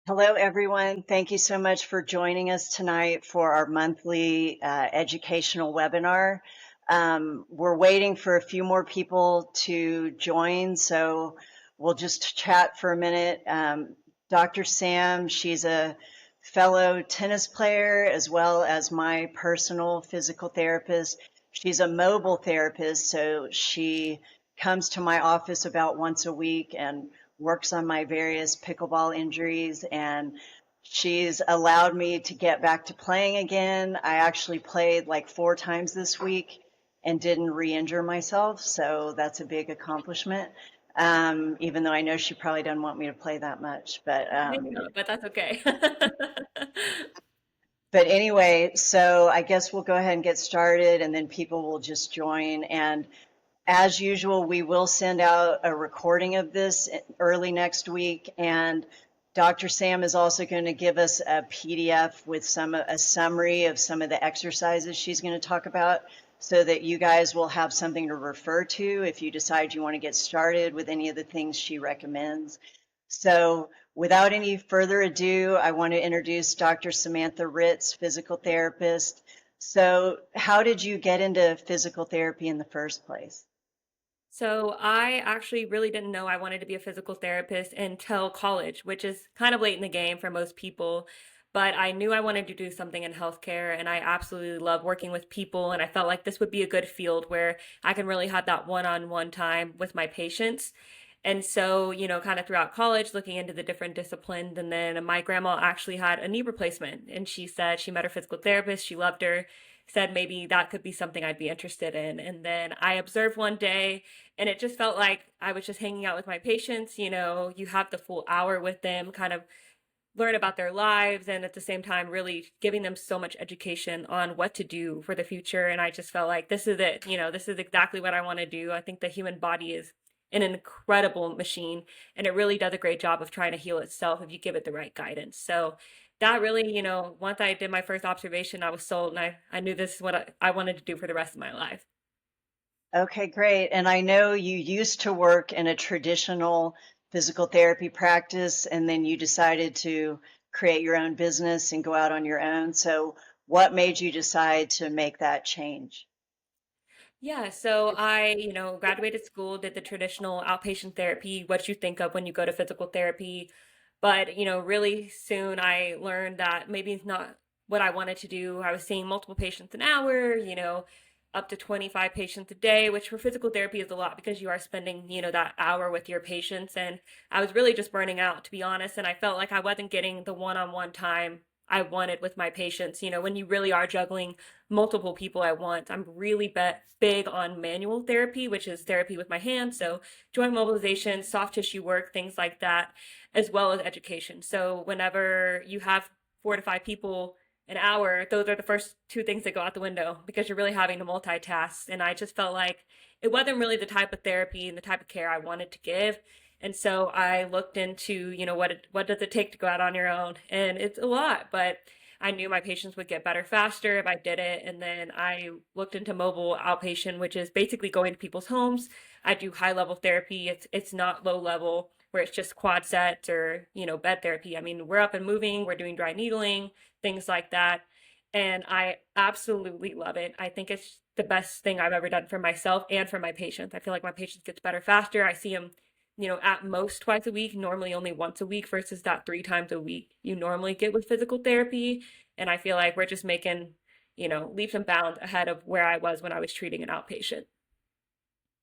Hello, everyone. Thank you so much for joining us tonight for our monthly educational webinar. We're waiting for a few more people to join, so we'll just chat for a minute. Dr. Sam, she's a fellow tennis player as well as my personal physical therapist. She's a mobile therapist, so she comes to my office about once a week and works on my various pickleball injuries, and she's allowed me to get back to playing again. I actually played like 4 times this week and didn't re-injure myself, so that's a big accomplishment. Even though I know she probably doesn't want me to play that much, Maybe not, but that's okay. but anyway, so I guess we'll go ahead and get started, and then people will just join. And as usual, we will send out a recording of this early next week, and Dr. Sam is also going to give us a PDF with a summary of some of the exercises she's going to talk about so that you guys will have something to refer to if you decide you want to get started with any of the things she recommends. So without any further ado, I want to introduce Dr. Samantha Ritz, physical therapist. So how did you get into physical therapy in the first place? So I actually really didn't know I wanted to be a physical therapist until college, which is kind of late in the game for most people. But I knew I wanted to do something in healthcare, and I absolutely love working with people. And I felt like this would be a good field where I can really have that one-on-one time with my patients. And so, kind of throughout college, looking into the different disciplines. And then my grandma actually had a knee replacement, and she said she met her physical therapist, she loved her, said maybe that could be something I'd be interested in. And then I observed one day, and it just felt like I was just hanging out with my patients. You have the full hour with them, kind of learn about their lives, and at the same time, really giving them so much education on what to do for the future. And I just felt like this is it. This is exactly what I want to do. I think the human body is an incredible machine, and it really does a great job of trying to heal itself if you give it the right guidance. So that really, once I did my first observation, I was sold, and I knew this is what I wanted to do for the rest of my life. Okay, great. And I know you used to work in a traditional physical therapy practice, and then you decided to create your own business and go out on your own. So, what made you decide to make that change? Yeah, so I, graduated school, did the traditional outpatient therapy, what you think of when you go to physical therapy. But, really soon I learned that maybe it's not what I wanted to do. I was seeing multiple patients an hour, up to 25 patients a day, which for physical therapy is a lot because you are spending, that hour with your patients. And I was really just burning out, to be honest. And I felt like I wasn't getting the one-on-one time I wanted with my patients. When you really are juggling multiple people at once. I'm really big on manual therapy, which is therapy with my hands. So joint mobilization, soft tissue work, things like that, as well as education. So whenever you have 4 to 5 people an hour, those are the first two things that go out the window because you're really having to multitask. And I just felt like it wasn't really the type of therapy and the type of care I wanted to give. And so I looked into, what does it take to go out on your own? And it's a lot, but I knew my patients would get better faster if I did it. And then I looked into mobile outpatient, which is basically going to people's homes. I do high level therapy. It's not low level where it's just quad sets or, bed therapy. I mean, we're up and moving, we're doing dry needling, things like that. And I absolutely love it. I think it's the best thing I've ever done for myself and for my patients. I feel like my patients gets better faster. I see them, at most twice a week, normally only once a week versus that 3 times a week you normally get with physical therapy. And I feel like we're just making, leaps and bounds ahead of where I was when I was treating an outpatient.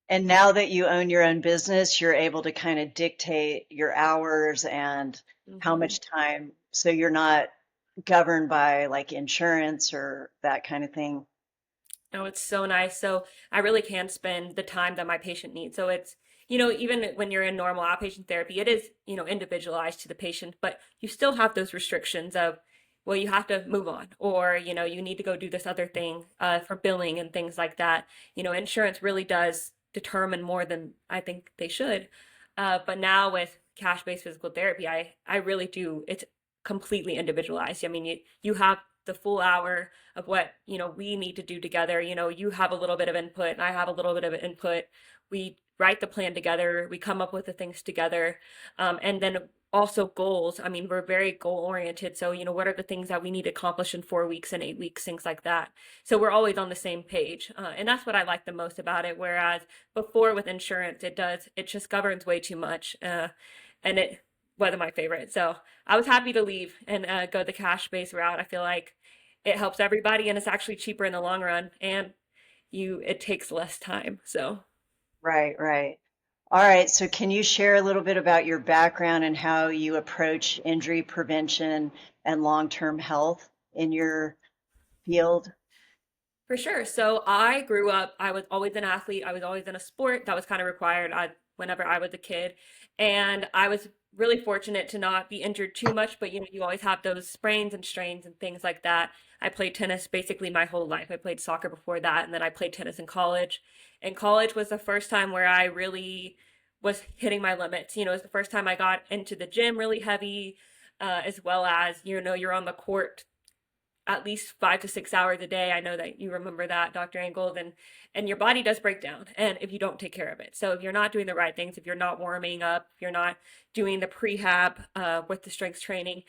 And now that you own your own business, you're able to kind of dictate your hours and how Hmm. much time, so you're not governed by like insurance or that kind of thing. Oh, it's so nice. So I really can spend the time that my patient needs. So it's, even when you're in normal outpatient therapy, it is, individualized to the patient, but you still have those restrictions of, well, you have to move on, or, you need to go do this other thing for billing and things like that. Insurance really does determine more than I think they should. But now with cash-based physical therapy, I really do. It's completely individualized. I mean, you have the full hour of what we need to do together. You have a little bit of input and I have a little bit of input. We write the plan together, we come up with the things together, and then also goals. I mean, we're very goal oriented. So, what are the things that we need to accomplish in 4 weeks and 8 weeks, things like that. So we're always on the same page. And that's what I like the most about it. Whereas before with insurance, it just governs way too much. And it wasn't my favorite. So I was happy to leave and go the cash based route. I feel like it helps everybody and it's actually cheaper in the long run and it takes less time. So Right, right. All right. So can you share a little bit about your background and how you approach injury prevention and long-term health in your field? for sure. So I grew up, I was always an athlete. I was always in a sport that was kind of required whenever I was a kid. And I was really fortunate to not be injured too much, but you always have those sprains and strains and things like that. I played tennis basically my whole life. I played soccer before that, and then I played tennis in college. And college was the first time where I really was hitting my limits. It was the first time I got into the gym really heavy, as well as, you're on the court at least 5 to 6 hours a day. I know that you remember that, Dr. Angold, and your body does break down, and if you don't take care of it. So if you're not doing the right things, if you're not warming up, if you're not doing the prehab with the strength training,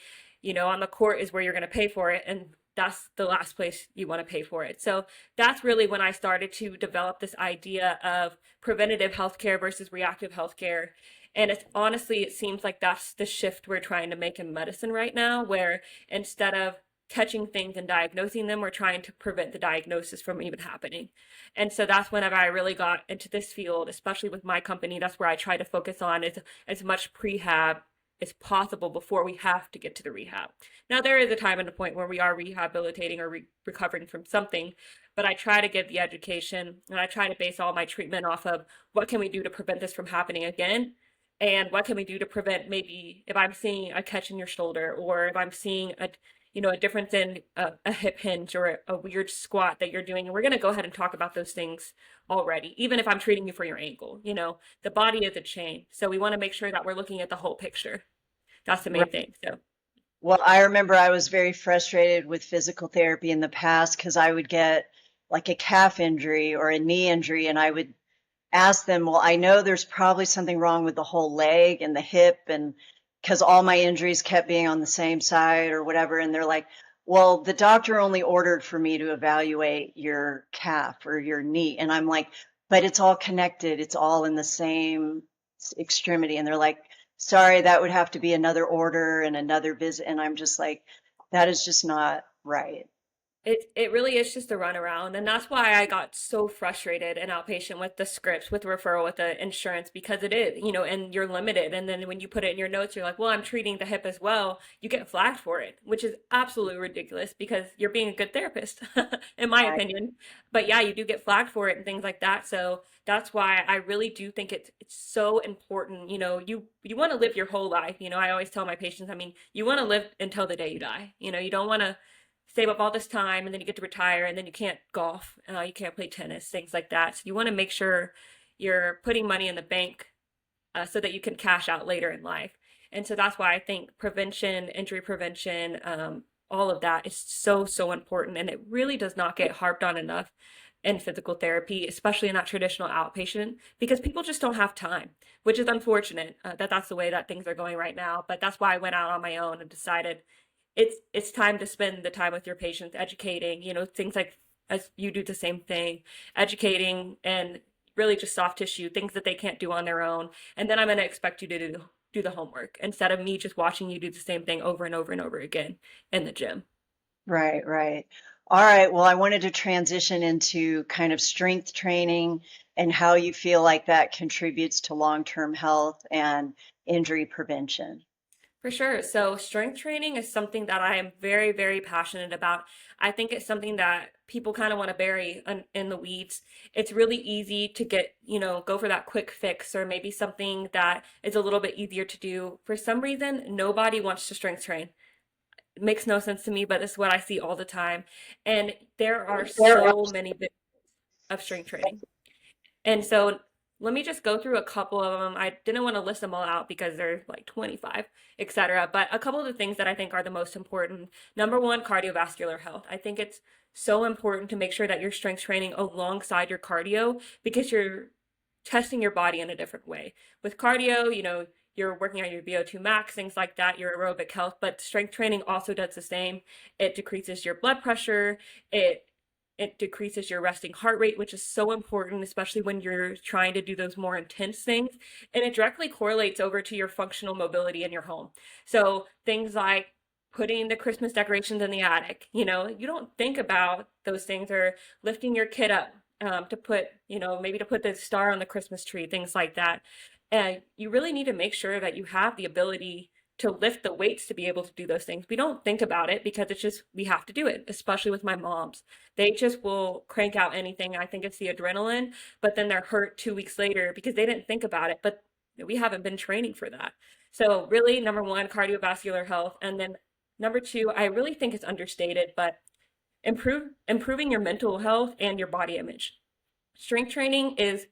on the court is where you're going to pay for it, and that's the last place you want to pay for it. So that's really when I started to develop this idea of preventative healthcare versus reactive healthcare. And it's honestly, it seems like that's the shift we're trying to make in medicine right now, where instead of catching things and diagnosing them, we're trying to prevent the diagnosis from even happening. And so that's whenever I really got into this field, especially with my company, that's where I try to focus on is as much prehab as possible before we have to get to the rehab. Now, there is a time and a point where we are rehabilitating or recovering from something, but I try to give the education and I try to base all my treatment off of what can we do to prevent this from happening again, and what can we do to prevent, maybe if I'm seeing a catch in your shoulder, or if I'm seeing a difference in a hip hinge or a weird squat that you're doing. And we're going to go ahead and talk about those things already, even if I'm treating you for your ankle. The body is a chain. So we want to make sure that we're looking at the whole picture. That's the main thing. So Well, I remember I was very frustrated with physical therapy in the past because I would get like a calf injury or a knee injury, and I would ask them, well, I know there's probably something wrong with the whole leg and the hip, and because all my injuries kept being on the same side or whatever. And they're like, well, the doctor only ordered for me to evaluate your calf or your knee. And I'm like, but it's all connected, it's all in the same extremity. And they're like, sorry, that would have to be another order and another visit. And I'm just like, that is just not right. it really is just a runaround, and that's why I got so frustrated in outpatient with the scripts, with the referral, with the insurance, because it is, and you're limited. And then when you put it in your notes, you're like, well, I'm treating the hip as well. You get flagged for it, which is absolutely ridiculous because you're being a good therapist, in my Right. opinion. But yeah, you do get flagged for it and things like that. So that's why I really do think it's so important. You want to live your whole life. I always tell my patients, I mean, you want to live until the day you die. You don't want to save up all this time and then you get to retire and then you can't golf, you can't play tennis, things like that. So you want to make sure you're putting money in the bank so that you can cash out later in life. And so that's why I think prevention, injury prevention, all of that is so, so important. And it really does not get harped on enough in physical therapy, especially in that traditional outpatient, because people just don't have time, which is unfortunate that that's the way that things are going right now. But that's why I went out on my own and decided it's time to spend the time with your patients, educating, things like, as you do the same thing, educating and really just soft tissue, things that they can't do on their own. And then I'm going to expect you to do the homework instead of me just watching you do the same thing over and over and over again in the gym. Right, right. All right. Well, I wanted to transition into kind of strength training and how you feel like that contributes to long-term health and injury prevention. For sure. So, strength training is something that I am very, very passionate about. I think it's something that people kind of want to bury in the weeds. It's really easy to get, go for that quick fix or maybe something that is a little bit easier to do. For some reason, nobody wants to strength train. It makes no sense to me, but this is what I see all the time. And there are so many benefits of strength training. And so let me just go through a couple of them. I didn't want to list them all out because there's like 25, etc. But a couple of the things that I think are the most important. Number one, cardiovascular health. I think it's so important to make sure that you're strength training alongside your cardio because you're testing your body in a different way. With cardio, you're working on your VO2 max, things like that, your aerobic health. But strength training also does the same. It decreases your blood pressure. It decreases your resting heart rate, which is so important, especially when you're trying to do those more intense things. And it directly correlates over to your functional mobility in your home. So things like putting the Christmas decorations in the attic, you don't think about those things, or lifting your kid up to put, maybe to put the star on the Christmas tree, things like that. And you really need to make sure that you have the ability to lift the weights to be able to do those things. We don't think about it because it's just, we have to do it, especially with my moms. They just will crank out anything. I think it's the adrenaline, but then they're hurt 2 weeks later because they didn't think about it, but we haven't been training for that. So really, number one, cardiovascular health. And then number two, I really think it's understated, but improving your mental health and your body image. Strength training is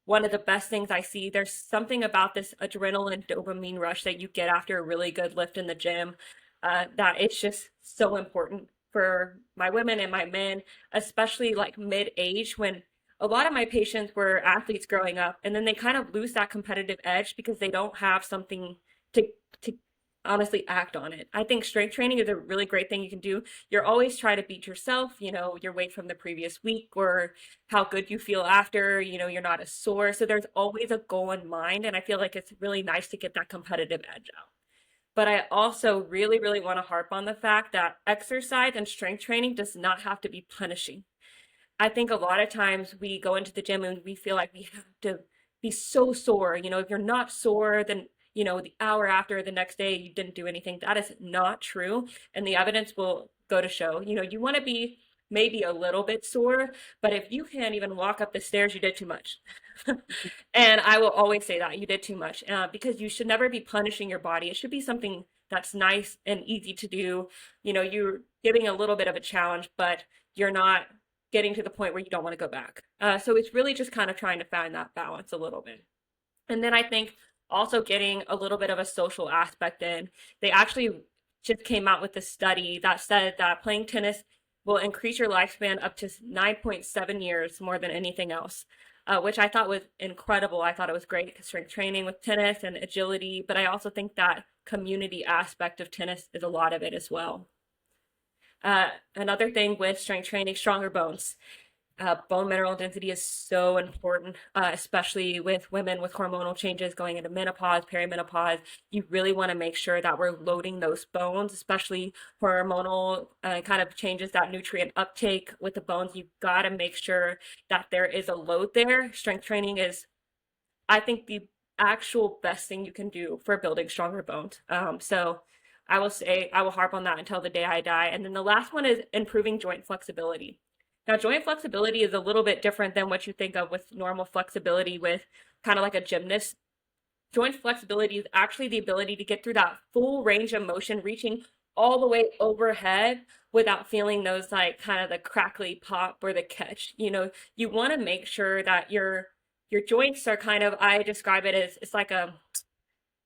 one of the best things I see. There's something about this adrenaline dopamine rush that you get after a really good lift in the gym, that it's just so important for my women and my men, especially like mid-age, when a lot of my patients were athletes growing up, and then they kind of lose that competitive edge because they don't have something to honestly act on it. I think strength training is a really great thing you can do. You're always trying to beat yourself, your weight from the previous week, or how good you feel after, you're not as sore. So there's always a goal in mind. And I feel like it's really nice to get that competitive edge out. But I also really, really want to harp on the fact that exercise and strength training does not have to be punishing. I think a lot of times we go into the gym and we feel like we have to be so sore. If you're not sore, then, the hour after, the next day, you didn't do anything. That is not true. And the evidence will go to show, you want to be maybe a little bit sore, but if you can't even walk up the stairs, you did too much. And I will always say that you did too much, because you should never be punishing your body. It should be something that's nice and easy to do. You're giving a little bit of a challenge, but you're not getting to the point where you don't want to go back. So it's really just kind of trying to find that balance a little bit. And then I think also getting a little bit of a social aspect in. They actually just came out with a study that said that playing tennis will increase your lifespan up to 9.7 years more than anything else, which I thought was incredible. I thought it was great because strength training with tennis and agility, but I also think that community aspect of tennis is a lot of it as well. Another thing with strength training, stronger bones. Bone mineral density is so important, especially with women with hormonal changes going into menopause, perimenopause. You really want to make sure that we're loading those bones, especially hormonal kind of changes, that nutrient uptake with the bones. You've got to make sure that there is a load there. Strength training is, I think, the actual best thing you can do for building stronger bones. So I will say, I will harp on that until the day I die. And then the last one is improving joint flexibility. Now, joint flexibility is a little bit different than what you think of with normal flexibility with kind of like a gymnast. Joint flexibility is actually the ability to get through that full range of motion, reaching all the way overhead without feeling those like kind of the crackly pop or the catch. You want to make sure that your joints are kind of, I describe it as, it's like a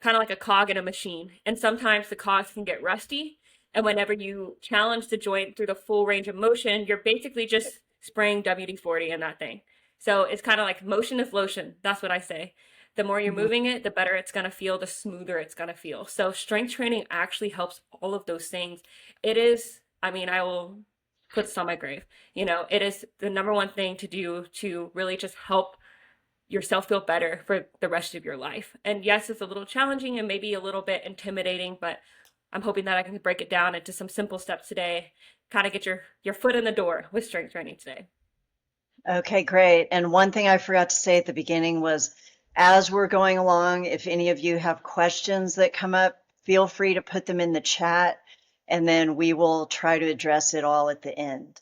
kind of like a cog in a machine. And sometimes the cogs can get rusty. And whenever you challenge the joint through the full range of motion, you're basically just spraying WD-40 in that thing. So it's kind of like motion is lotion. That's what I say. The more you're moving it, the better it's going to feel, the smoother it's going to feel. So strength training actually helps all of those things. It is, I mean, I will put this on my grave. It is the number one thing to do to really just help yourself feel better for the rest of your life. And yes, it's a little challenging and maybe a little bit intimidating, but I'm hoping that I can break it down into some simple steps today, kind of get your foot in the door with strength training today. Okay, great. And one thing I forgot to say at the beginning was, as we're going along, if any of you have questions that come up, feel free to put them in the chat, and then we will try to address it all at the end.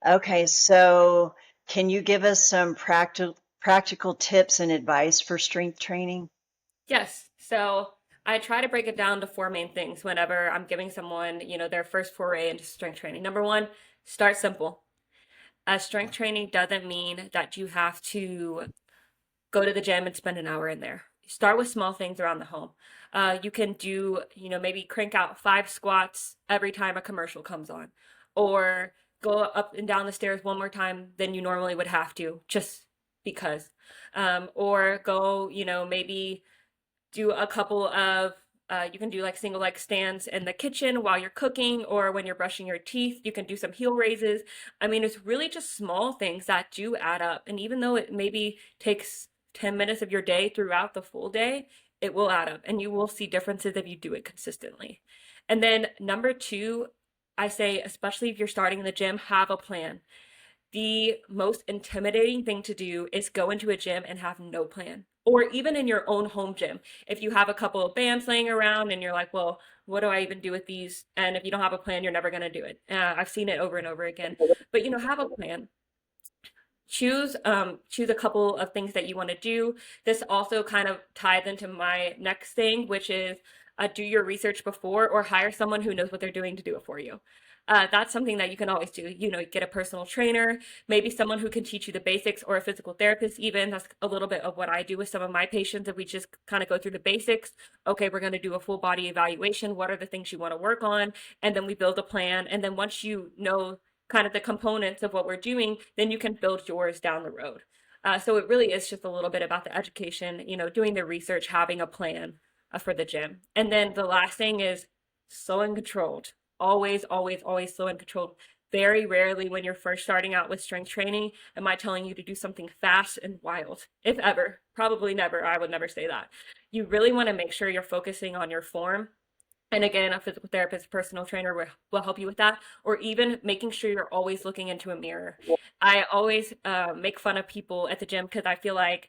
Okay, so can you give us some practical tips and advice for strength training? Yes. So I try to break it down to four main things whenever I'm giving someone, their first foray into strength training. Number one, start simple. Strength training doesn't mean that you have to go to the gym and spend an hour in there. Start with small things around the home. You can do, maybe crank out 5 squats every time a commercial comes on, or go up and down the stairs one more time than you normally would have to, just because. Or go, maybe do a couple of you can do like single leg stands in the kitchen while you're cooking or when you're brushing your teeth. You can do some heel raises. I mean, it's really just small things that do add up. And even though it maybe takes 10 minutes of your day throughout the full day, it will add up and you will see differences if you do it consistently. And then number two, I say, especially if you're starting in the gym, have a plan. The most intimidating thing to do is go into a gym and have no plan. Or even in your own home gym, if you have a couple of bands laying around and you're like, well, what do I even do with these? And if you don't have a plan, you're never going to do it. I've seen it over and over again. But have a plan. Choose a couple of things that you want to do. This also kind of ties into my next thing, which is do your research before or hire someone who knows what they're doing to do it for you. That's something that you can always do. Get a personal trainer, maybe someone who can teach you the basics, or a physical therapist even. That's a little bit of what I do with some of my patients. If we just kind of go through the basics, okay, we're going to do a full body evaluation. What are the things you want to work on? And then we build a plan. And then once you know kind of the components of what we're doing, then you can build yours down the road. So it really is just a little bit about the education, doing the research, having a plan for the gym. And then the last thing is slow and controlled. Always, always, always slow and controlled. Very rarely when you're first starting out with strength training am I telling you to do something fast and wild, if ever. Probably never. I would never say that. You really want to make sure you're focusing on your form. And again, a physical therapist, personal trainer will help you with that, or even making sure you're always looking into a mirror. I always make fun of people at the gym because I feel like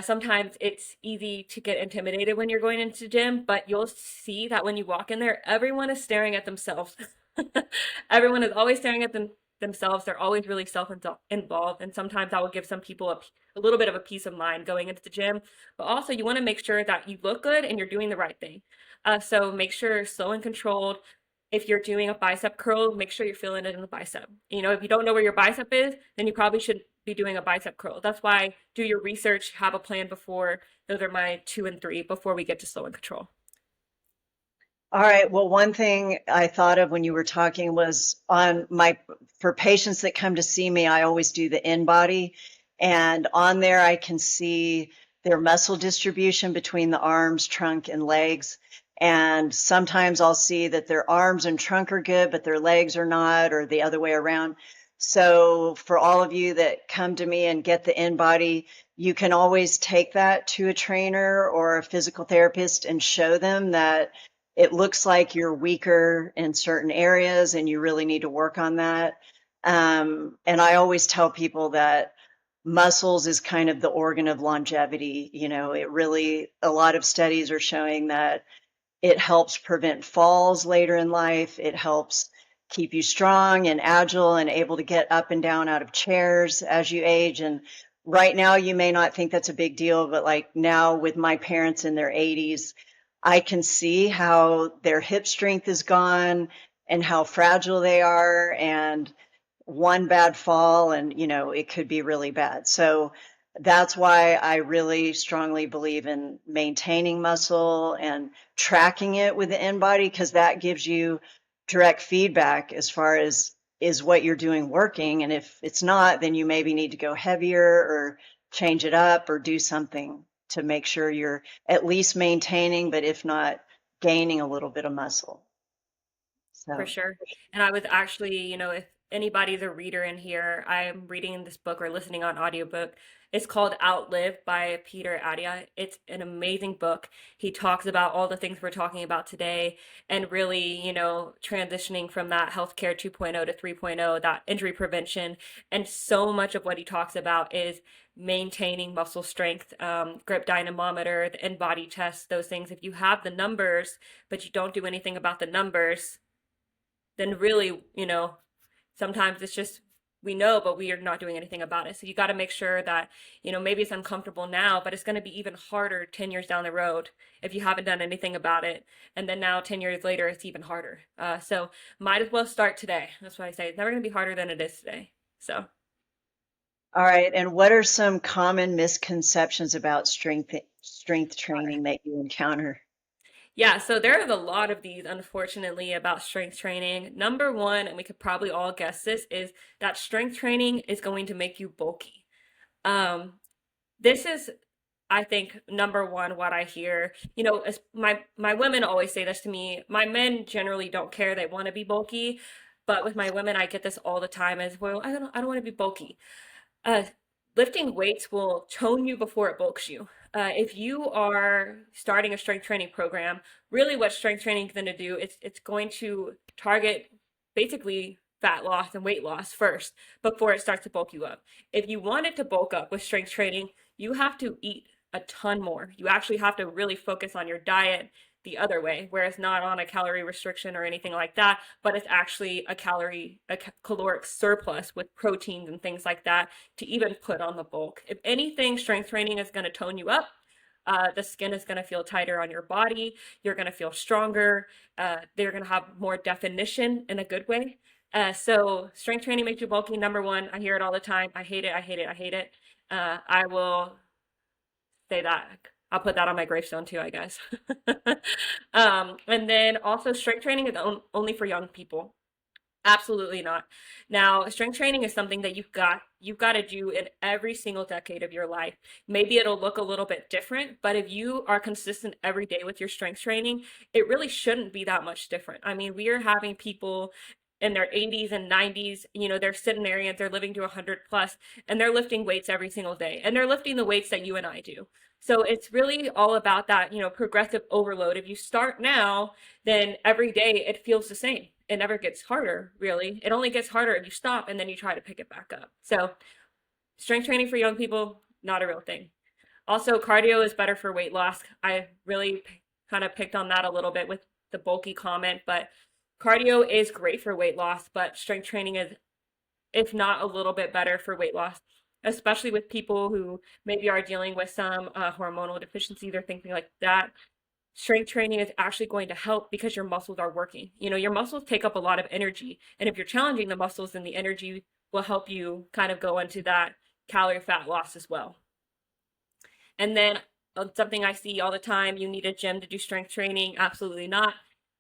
sometimes it's easy to get intimidated when you're going into the gym, but you'll see that when you walk in there, everyone is staring at themselves. Everyone is always staring at themselves. They're always really self-involved. And sometimes I will give some people a little bit of a peace of mind going into the gym. But also, you want to make sure that you look good and you're doing the right thing. So make sure slow and controlled. If you're doing a bicep curl, make sure you're feeling it in the bicep. If you don't know where your bicep is, then you probably should be doing a bicep curl. That's why do your research, have a plan before. Those are my 2 and 3 before we get to slow and control. All right. Well, one thing I thought of when you were talking was for patients that come to see me, I always do the InBody. And on there, I can see their muscle distribution between the arms, trunk, and legs. And sometimes I'll see that their arms and trunk are good, but their legs are not, or the other way around. So for all of you that come to me and get the InBody, you can always take that to a trainer or a physical therapist and show them that it looks like you're weaker in certain areas and you really need to work on that. And I always tell people that muscles is kind of the organ of longevity. A lot of studies are showing that it helps prevent falls later in life. It helps keep you strong and agile and able to get up and down out of chairs as you age. And right now, you may not think that's a big deal, but like now with my parents in their 80s, I can see how their hip strength is gone and how fragile they are. And one bad fall and, it could be really bad. So that's why I really strongly believe in maintaining muscle and tracking it with the InBody, because that gives you direct feedback as far as is what you're doing working. And if it's not, then you maybe need to go heavier or change it up or do something to make sure you're at least maintaining, but if not, gaining a little bit of muscle. For So, sure. And I was actually, if anybody's a reader in here, I'm reading this book or listening on audiobook. It's called Outlive by Peter Attia. It's an amazing book. He talks about all the things we're talking about today and really, transitioning from that healthcare 2.0 to 3.0, that injury prevention. And so much of what he talks about is maintaining muscle strength, grip dynamometer, the InBody test, those things. If you have the numbers, but you don't do anything about the numbers, then really, sometimes it's just we know, but we are not doing anything about it. So you got to make sure that, maybe it's uncomfortable now, but it's going to be even harder 10 years down the road if you haven't done anything about it. And then now 10 years later, it's even harder. So might as well start today. That's what I say. It's never going to be harder than it is today. So. all right. And what are some common misconceptions about strength training that you encounter? Yeah, so there are a lot of these, unfortunately, about strength training. Number one, and we could probably all guess this, is that strength training is going to make you bulky. Um, this is I think number one, what I hear, as my women always say this to me. My men generally don't care; they want to be bulky, but with my women, I get this all the time as well. I don't want to be bulky. Uh, Lifting weights will tone you before it bulks you. If you are starting a strength training program, really what strength training is going to do, it's going to target basically fat loss and weight loss first before it starts to bulk you up. If you want it to bulk up with strength training, you have to eat a ton more. You actually have to really focus on your diet the other way, where it's not on a calorie restriction or anything like that, but it's actually a caloric surplus with proteins and things like that to even put on the bulk. If anything, strength training is going to tone you up. The skin is going to feel tighter on your body. You're going to feel stronger. They're going to have more definition in a good way. So strength training makes you bulky. Number one, I hear it all the time. I hate it. I hate it. I hate it. I will say that. I'll put that on my gravestone too, I guess. And then also strength training is only for young people. Absolutely not. Now, strength training is something that you've got to do in every single decade of your life. Maybe it'll look a little bit different, but if you are consistent every day with your strength training, it really shouldn't be that much different. I mean, we are having people in their 80s and 90s, they're centenarians, they're living to 100 plus, and they're lifting weights every single day, and they're lifting the weights that you and I do. So it's really all about that, progressive overload. If you start now, then every day it feels the same. It never gets harder, really. It only gets harder if you stop and then you try to pick it back up. So strength training for young people, not a real thing. Also, cardio is better for weight loss. I really kind of picked on that a little bit with the bulky comment, but cardio is great for weight loss, but strength training is, if not a little bit better for weight loss, especially with people who maybe are dealing with some hormonal deficiencies or things like that. Strength training is actually going to help because your muscles are working. Your muscles take up a lot of energy. And if you're challenging the muscles, then the energy will help you kind of go into that calorie fat loss as well. And then something I see all the time, you need a gym to do strength training. Absolutely not.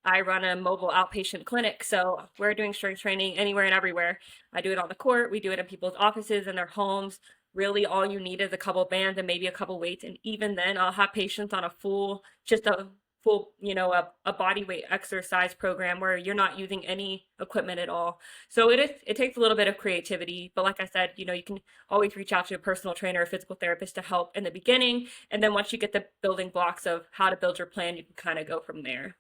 I run a mobile outpatient clinic, so we're doing strength training anywhere and everywhere. I do it on the court, we do it in people's offices and their homes. Really, all you need is a couple bands and maybe a couple weights, and even then, I'll have patients on a full, a body weight exercise program where you're not using any equipment at all. So it takes a little bit of creativity, but like I said, you can always reach out to a personal trainer or physical therapist to help in the beginning, and then once you get the building blocks of how to build your plan, you can kind of go from there.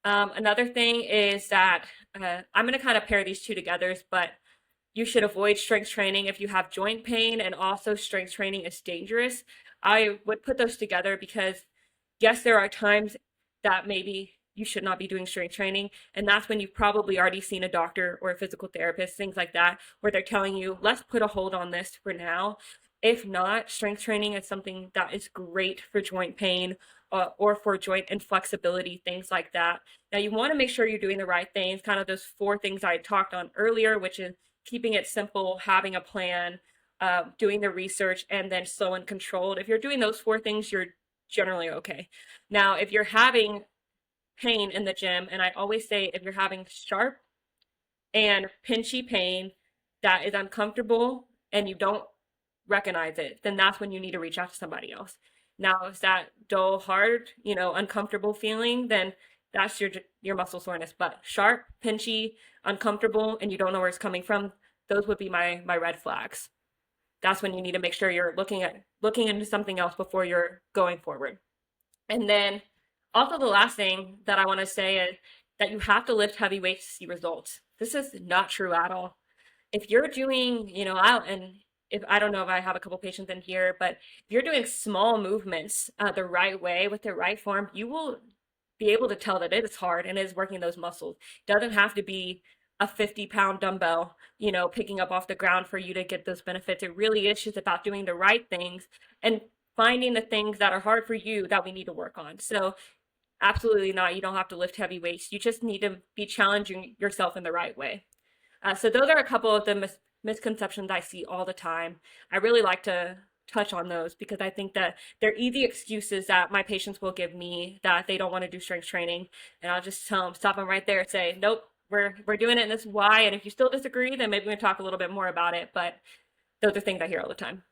Another thing is that I'm going to kind of pair these two together, but you should avoid strength training if you have joint pain, and also strength training is dangerous. I would put those together because, yes, there are times that maybe you should not be doing strength training, and that's when you've probably already seen a doctor or a physical therapist, things like that, where they're telling you, let's put a hold on this for now. If not, strength training is something that is great for joint pain or for joint inflexibility, things like that. Now, you want to make sure you're doing the right things, kind of those four things I talked on earlier, which is keeping it simple, having a plan, doing the research, and then slow and controlled. If you're doing those four things, you're generally okay. Now, if you're having pain in the gym, and I always say if you're having sharp and pinchy pain that is uncomfortable and you don't recognize it, then that's when you need to reach out to somebody else. Now, if that dull, hard, uncomfortable feeling, then that's your muscle soreness. But sharp, pinchy, uncomfortable, and you don't know where it's coming from, those would be my red flags. That's when you need to make sure you're looking into something else before you're going forward. And then also the last thing that I want to say is that you have to lift heavy weights to see results. This is not true at all. If you're doing, out and if I don't know if I have a couple patients in here, but if you're doing small movements the right way with the right form, you will be able to tell that it is hard and it is working those muscles. It doesn't have to be a 50-pound dumbbell, picking up off the ground for you to get those benefits. It really is just about doing the right things and finding the things that are hard for you that we need to work on. So absolutely not. You don't have to lift heavy weights. You just need to be challenging yourself in the right way. So those are a couple of the misconceptions I see all the time. I really like to touch on those because I think that they're easy excuses that my patients will give me that they don't want to do strength training. And I'll just tell them, stop them right there and say, nope, we're doing it and this is why. And if you still disagree, then maybe we can talk a little bit more about it. But those are things I hear all the time.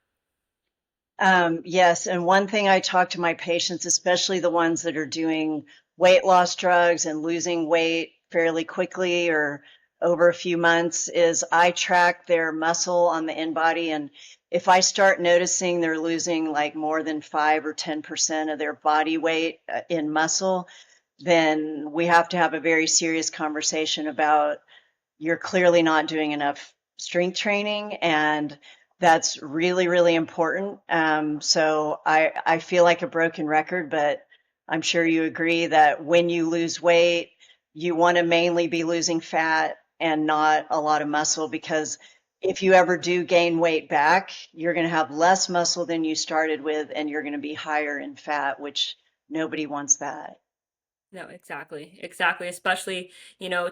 Yes, and one thing I talk to my patients, especially the ones that are doing weight loss drugs and losing weight fairly quickly or over a few months, is I track their muscle on the in-body. And if I start noticing they're losing like more than 5 or 10% of their body weight in muscle, then we have to have a very serious conversation about you're clearly not doing enough strength training, and that's really, really important. So I feel like a broken record, but I'm sure you agree that when you lose weight, you want to mainly be losing fat and not a lot of muscle, because if you ever do gain weight back, you're going to have less muscle than you started with, and you're going to be higher in fat, which nobody wants that. No, exactly. Exactly. Especially,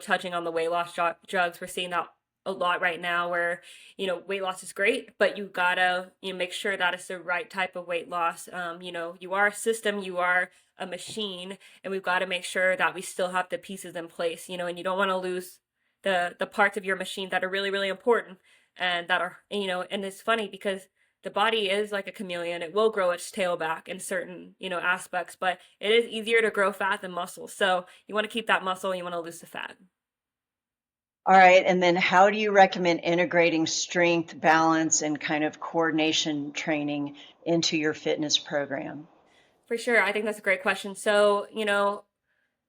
touching on the weight loss drugs, we're seeing that a lot right now where, weight loss is great, but you gotta, make sure that it's the right type of weight loss. You are a system, you are a machine, and we've got to make sure that we still have the pieces in place, and you don't want to lose the parts of your machine that are really, really important and that are, and it's funny because the body is like a chameleon. It will grow its tail back in certain, aspects, but it is easier to grow fat than muscle. So you want to keep that muscle and you want to lose the fat. All right, and then how do you recommend integrating strength, balance, and kind of coordination training into your fitness program? For sure. I think that's a great question. So,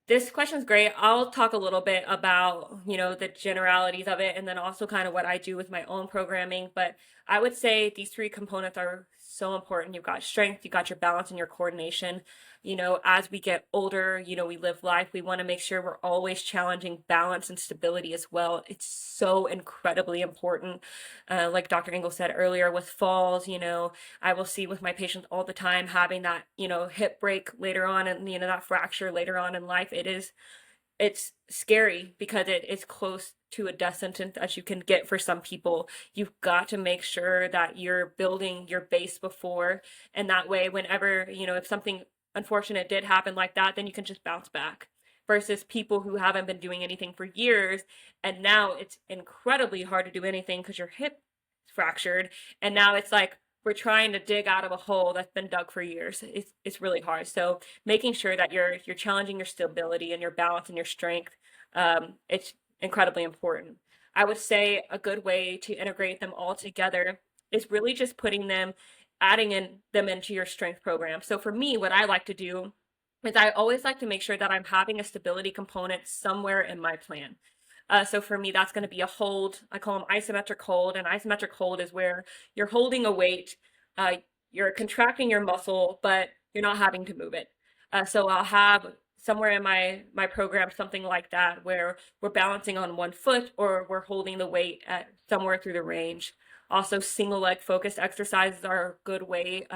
this question is great. I'll talk a little bit about, the generalities of it and then also kind of what I do with my own programming. But I would say these three components are so important. You've got strength, you got your balance and your coordination. As we get older, we live life. We want to make sure we're always challenging balance and stability as well. It's so incredibly important. Like Dr. Engel said earlier, with falls, I will see with my patients all the time having that, hip break later on and, that fracture later on in life. It's scary because it is close to a death sentence as you can get for some people. You've got to make sure that you're building your base before, and that way, whenever, if something unfortunate did happen like that, then you can just bounce back. Versus people who haven't been doing anything for years, and now it's incredibly hard to do anything because your hip fractured, and now it's like we're trying to dig out of a hole that's been dug for years. It's really hard. So making sure that you're challenging your stability and your balance and your strength, it's incredibly important. I would say a good way to integrate them all together is really just putting them, adding in them into your strength program. So for me, what I like to do is I always like to make sure that I'm having a stability component somewhere in my plan. So for me, that's going to be a hold. I call them isometric hold. And isometric hold is where you're holding a weight, uh, you're contracting your muscle, but you're not having to move it. So I'll have somewhere in my program something like that where we're balancing on one foot or we're holding the weight at somewhere through the range. Also, single leg focused exercises are a good way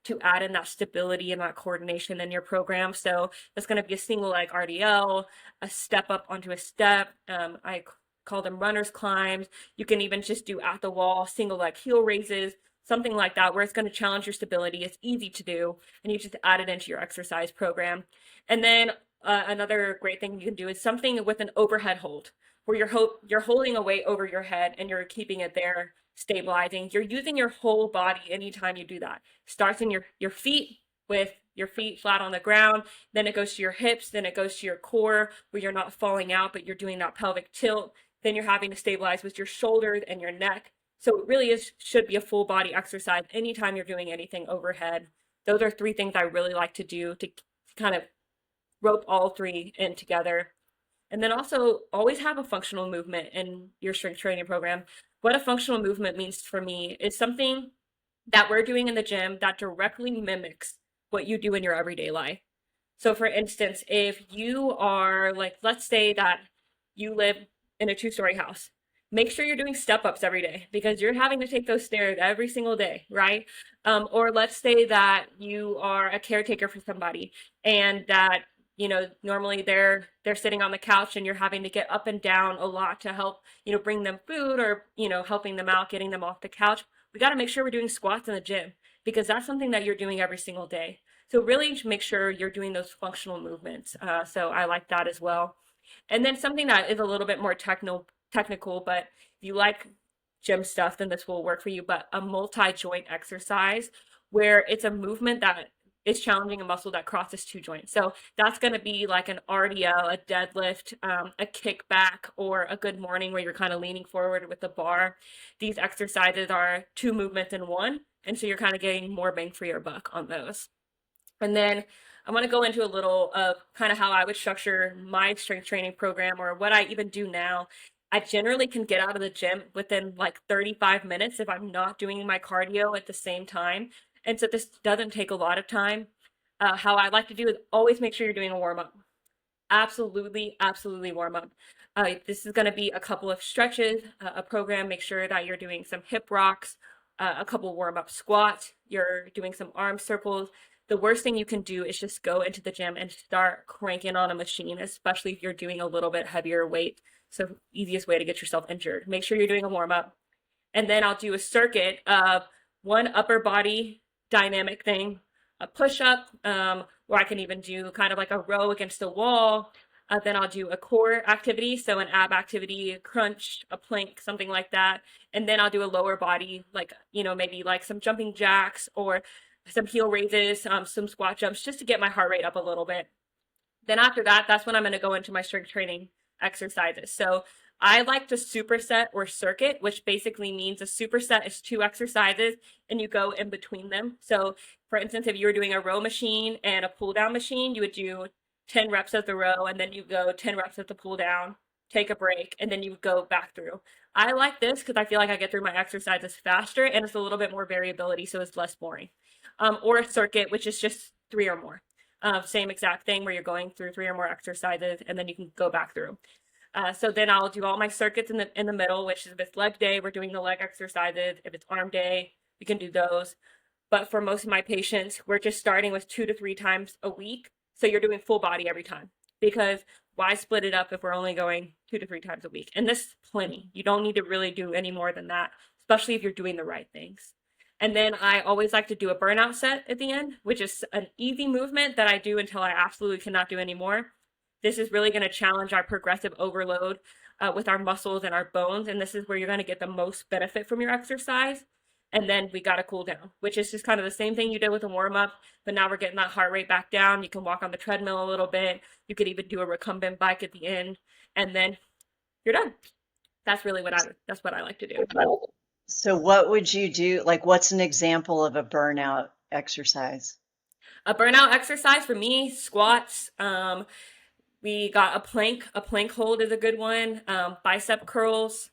to add in that stability and that coordination in your program. So that's going to be a single leg RDL, a step up onto a step. I call them runner's climbs. You can even just do at the wall, single leg heel raises, something like that, where it's going to challenge your stability. It's easy to do, and you just add it into your exercise program. And then another great thing you can do is something with an overhead hold, where you're holding a weight over your head and you're keeping it there, stabilizing. You're using your whole body anytime you do that. Starts in your feet with your feet flat on the ground, then it goes to your hips, then it goes to your core where you're not falling out, but you're doing that pelvic tilt. Then you're having to stabilize with your shoulders and your neck. So it really should be a full body exercise anytime you're doing anything overhead. Those are three things I really like to do to kind of rope all three in together. And then also always have a functional movement in your strength training program. What a functional movement means for me is something that we're doing in the gym that directly mimics what you do in your everyday life. So for instance, if you are like, let's say that you live in a two-story house, make sure you're doing step ups every day because you're having to take those stairs every single day, right? Or let's say that you are a caretaker for somebody and that normally they're sitting on the couch and you're having to get up and down a lot to help bring them food or helping them out, getting them off the couch. We got to make sure we're doing squats in the gym because that's something that you're doing every single day. So really make sure you're doing those functional movements. So I like that as well. And then something that is a little bit more technical, but if you like gym stuff, then this will work for you. But a multi-joint exercise where it's a movement that is challenging a muscle that crosses two joints. So that's going to be like an RDL, a deadlift, a kickback, or a good morning where you're kind of leaning forward with the bar. These exercises are two movements in one. And so you're kind of getting more bang for your buck on those. And then I want to go into a little of kind of how I would structure my strength training program or what I even do now. I generally can get out of the gym within like 35 minutes if I'm not doing my cardio at the same time. And so this doesn't take a lot of time. How I like to do is always make sure you're doing a warm up. Absolutely, absolutely warm up. This is going to be a couple of stretches, a program. Make sure that you're doing some hip rocks, a couple warm up squats. You're doing some arm circles. The worst thing you can do is just go into the gym and start cranking on a machine, especially if you're doing a little bit heavier weight. So easiest way to get yourself injured. Make sure you're doing a warm up. And then I'll do a circuit of one upper body dynamic thing, a push up, or I can even do kind of like a row against the wall. Then I'll do a core activity, so an ab activity, a crunch, a plank, something like that. And then I'll do a lower body, like, maybe like some jumping jacks or some heel raises, some squat jumps, just to get my heart rate up a little bit. Then after that, that's when I'm going to go into my strength training exercises. So I like to superset or circuit, which basically means a superset is two exercises and you go in between them. So for instance, if you were doing a row machine and a pull down machine, you would do 10 reps of the row and then you go 10 reps of the pull down, take a break, and then you go back through. I like this because I feel like I get through my exercises faster and it's a little bit more variability, so it's less boring. Or a circuit, which is just three or more. Same exact thing where you're going through three or more exercises and then you can go back through. So then I'll do all my circuits in the middle, which is if it's leg day, we're doing the leg exercises. If it's arm day, we can do those. But for most of my patients, we're just starting with 2 to 3 times a week. So you're doing full body every time, because why split it up if we're only going 2 to 3 times a week? And this is plenty. You don't need to really do any more than that, especially if you're doing the right things. And then I always like to do a burnout set at the end, which is an easy movement that I do until I absolutely cannot do anymore. This is really going to challenge our progressive overload with our muscles and our bones. And this is where you're going to get the most benefit from your exercise. And then we got to cool down, which is just kind of the same thing you did with a warm up, but now we're getting that heart rate back down. You can walk on the treadmill a little bit. You could even do a recumbent bike at the end, and then you're done. That's what I like to do. So what would you do? Like, what's an example of a burnout exercise? A burnout exercise for me, squats. We got a plank. A plank hold is a good one. Bicep curls,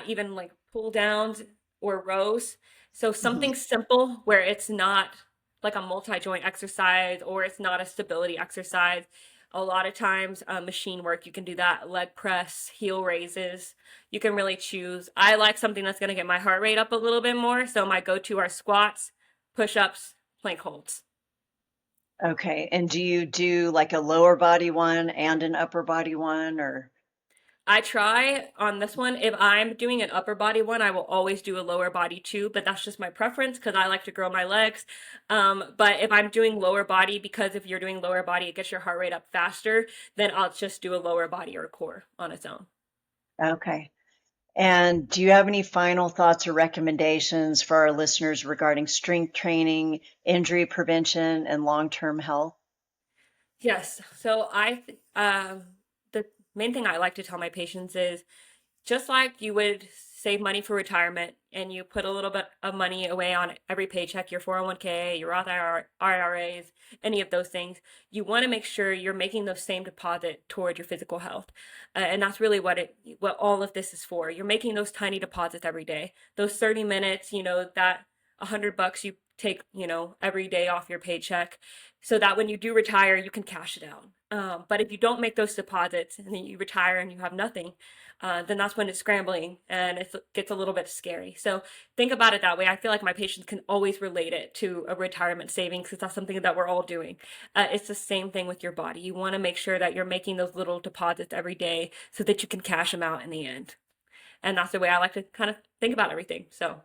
even like pull downs or rows. So Mhm. something simple where it's not like a multi-joint exercise or it's not a stability exercise. A lot of times, machine work, you can do that. Leg press, heel raises. You can really choose. I like something that's going to get my heart rate up a little bit more. So my go-to are squats, push-ups, plank holds. Okay. And do you do like a lower body one and an upper body one, or? I try on this one. If I'm doing an upper body one, I will always do a lower body too, but that's just my preference because I like to grow my legs. But if I'm doing lower body, because if you're doing lower body, it gets your heart rate up faster, then I'll just do a lower body or core on its own. Okay. And do you have any final thoughts or recommendations for our listeners regarding strength training, injury prevention, and long-term health? Yes. The main thing I like to tell my patients is just like you would save money for retirement and you put a little bit of money away on every paycheck, your 401k, your Roth IRAs, any of those things, you want to make sure you're making those same deposit toward your physical health. And that's really what all of this is for. You're making those tiny deposits every day. Those 30 minutes, that $100 you take, every day off your paycheck so that when you do retire, you can cash it out. But if you don't make those deposits and then you retire and you have nothing, then that's when it's scrambling and it gets a little bit scary. So think about it that way. I feel like my patients can always relate it to a retirement savings because that's something that we're all doing. It's the same thing with your body. You want to make sure that you're making those little deposits every day so that you can cash them out in the end. And that's the way I like to kind of think about everything. So,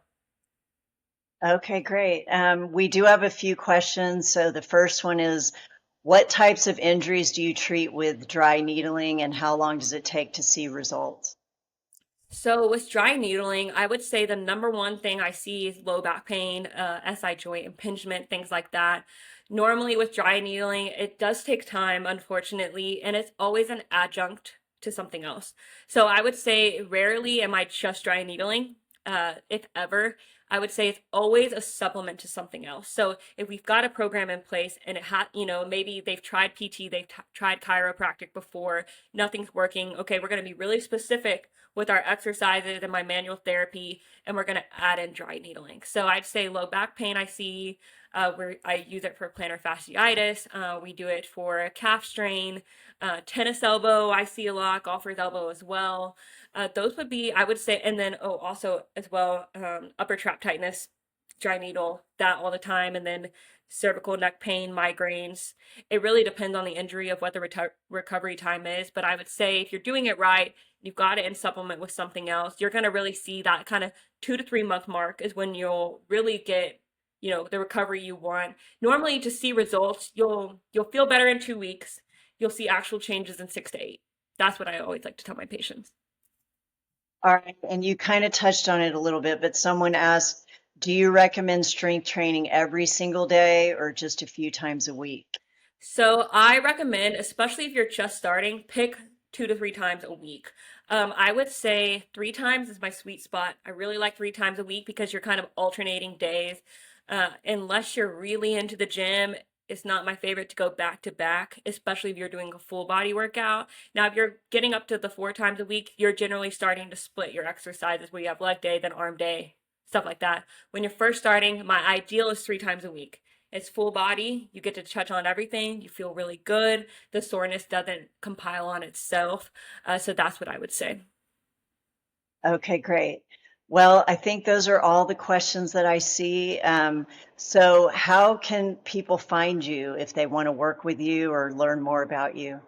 Okay, great. We do have a few questions. So the first one is, what types of injuries do you treat with dry needling, and how long does it take to see results? So with dry needling, I would say the number one thing I see is low back pain, SI joint impingement, things like that. Normally with dry needling, it does take time, unfortunately, and it's always an adjunct to something else. So I would say rarely am I just dry needling, if ever. I would say it's always a supplement to something else. So if we've got a program in place and it had, maybe they've tried PT, they've tried chiropractic before, nothing's working. Okay, we're going to be really specific with our exercises and my manual therapy, and we're going to add in dry needling. So I'd say low back pain I see, where I use it for plantar fasciitis. We do it for calf strain, tennis elbow I see a lot, golfer's elbow as well. Those would be, I would say, and then also as well, upper trap tightness, dry needle that all the time, and then cervical neck pain, migraines. It really depends on the injury of what the recovery time is, but I would say if you're doing it right, you've got it in supplement with something else, you're going to really see that kind of 2 to 3 month mark is when you'll really get, the recovery you want. Normally to see results, you'll feel better in 2 weeks. You'll see actual changes in 6 to 8. That's what I always like to tell my patients. All right, and you kind of touched on it a little bit, but someone asked, do you recommend strength training every single day or just a few times a week? So I recommend, especially if you're just starting, pick 2 to 3 times a week. I would say 3 times is my sweet spot. I really like 3 times a week because you're kind of alternating days. Unless you're really into the gym, it's not my favorite to go back to back, especially if you're doing a full body workout. Now, if you're getting up to the 4 times a week, you're generally starting to split your exercises where you have leg day, then arm day, stuff like that. When you're first starting, my ideal is 3 times a week. It's full body. You get to touch on everything. You feel really good. The soreness doesn't compile on itself. So that's what I would say. Okay, great. Well, I think those are all the questions that I see. So how can people find you if they want to work with you or learn more about you?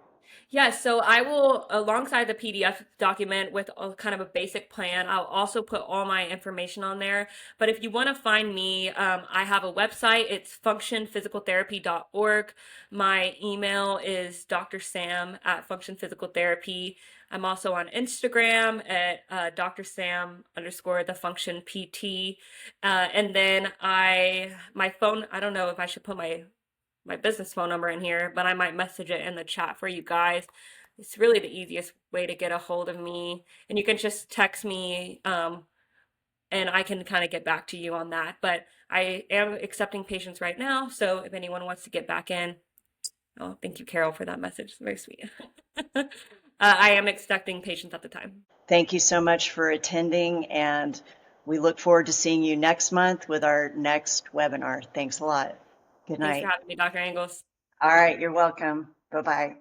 Yes, so I will, alongside the PDF document with a kind of a basic plan, I'll also put all my information on there. But if you want to find me, I have a website. It's functionphysicaltherapy.org. My email is drsam at functionphysicaltherapy. I'm also on Instagram at drsam underscore the function PT. And then my phone, I don't know if I should put my business phone number in here, but I might message it in the chat for you guys. It's really the easiest way to get a hold of me. And you can just text me, and I can kind of get back to you on that. But I am accepting patients right now. So if anyone wants to get back in, oh, thank you, Carol, for that message. It's very sweet. I am accepting patients at the time. Thank you so much for attending, and we look forward to seeing you next month with our next webinar. Thanks a lot. Good Thanks for night. having me, Dr. Angles. All right, you're welcome. Bye-bye.